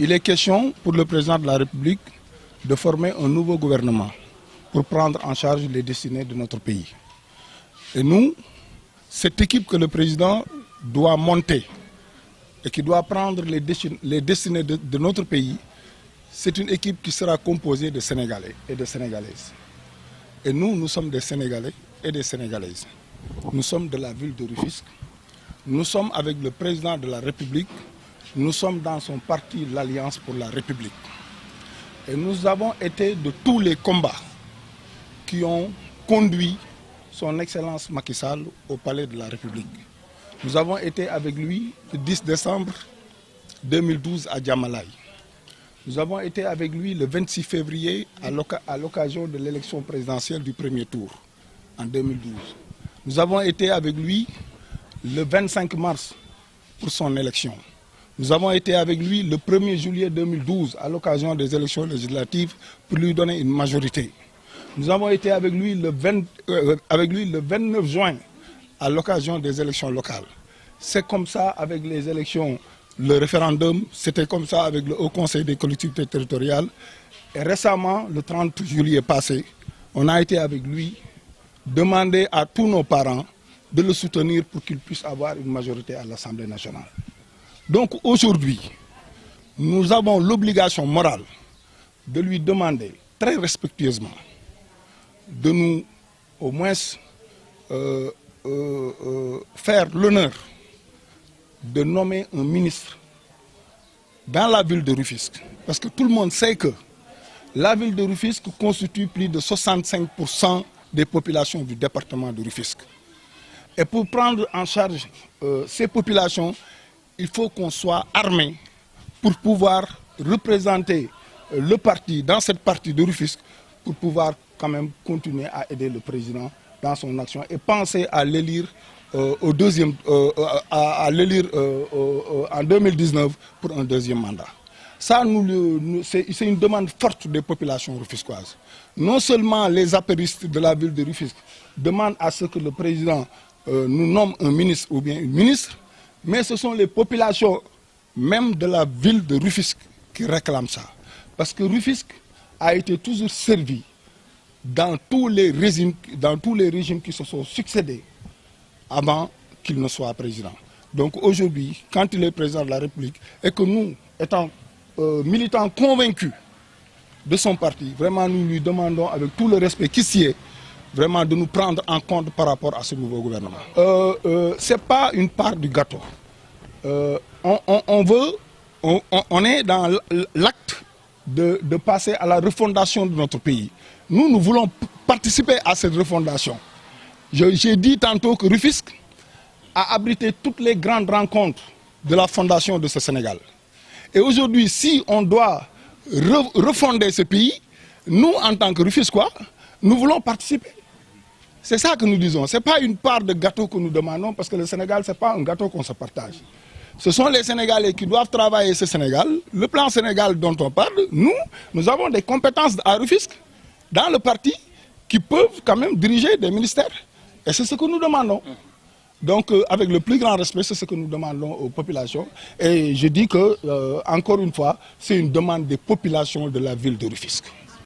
Il est question pour le président de la République de former un nouveau gouvernement pour prendre en charge les destinées de notre pays. Et nous, cette équipe que le président doit monter et qui doit prendre les destinées de notre pays, c'est une équipe qui sera composée de Sénégalais et de Sénégalaises. Et nous, nous sommes des Sénégalais et des Sénégalaises. Nous sommes de la ville de Rufisque. Nous sommes avec le président de la République. Nous sommes dans son parti, l'Alliance pour la République. Et nous avons été de tous les combats qui ont conduit son Excellence Macky Sall au Palais de la République. Nous avons été avec lui le 10 décembre 2012 à Djamalaï. Nous avons été avec lui le 26 février à l'occasion de l'élection présidentielle du premier tour en 2012. Nous avons été avec lui le 25 mars pour son élection. Nous avons été avec lui le 1er juillet 2012 à l'occasion des élections législatives pour lui donner une majorité. Nous avons été avec lui le 29 juin à l'occasion des élections locales. C'est comme ça avec les élections, le référendum, c'était comme ça avec le Haut Conseil des collectivités territoriales. Et récemment, le 30 juillet passé, on a été avec lui demander à tous nos parents de le soutenir pour qu'il puisse avoir une majorité à l'Assemblée nationale. Donc aujourd'hui, nous avons l'obligation morale de lui demander très respectueusement de nous au moins faire l'honneur de nommer un ministre dans la ville de Rufisque. Parce que tout le monde sait que la ville de Rufisque constitue plus de 65% des populations du département de Rufisque. Et pour prendre en charge ces populations, il faut qu'on soit armé pour pouvoir représenter le parti dans cette partie de Rufisque pour pouvoir quand même continuer à aider le président dans son action et penser à l'élire en 2019 pour un deuxième mandat. Ça, c'est une demande forte des populations rufisquoises. Non seulement les apéristes de la ville de Rufisque demandent à ce que le président nous nomme un ministre ou bien une ministre, mais ce sont les populations même de la ville de Rufisque qui réclament ça. Parce que Rufisque a été toujours servi dans tous les régimes qui se sont succédés avant qu'il ne soit président. Donc aujourd'hui, quand il est président de la République et que nous, étant militants convaincus de son parti, vraiment nous lui demandons avec tout le respect qui s'y est, vraiment de nous prendre en compte par rapport à ce nouveau gouvernement. Ce n'est pas une part du gâteau. On est dans l'acte de passer à la refondation de notre pays. Nous voulons participer à cette refondation. J'ai dit tantôt que Rufisque a abrité toutes les grandes rencontres de la fondation de ce Sénégal. Et aujourd'hui, si on doit refonder ce pays, nous, en tant que Rufisquois, nous voulons participer. C'est ça que nous disons. Ce n'est pas une part de gâteau que nous demandons, parce que le Sénégal, ce n'est pas un gâteau qu'on se partage. Ce sont les Sénégalais qui doivent travailler ce Sénégal. Le plan Sénégal dont on parle, nous avons des compétences à Rufisque, dans le parti, qui peuvent quand même diriger des ministères. Et c'est ce que nous demandons. Donc, avec le plus grand respect, c'est ce que nous demandons aux populations. Et je dis que, encore une fois, c'est une demande des populations de la ville de Rufisque.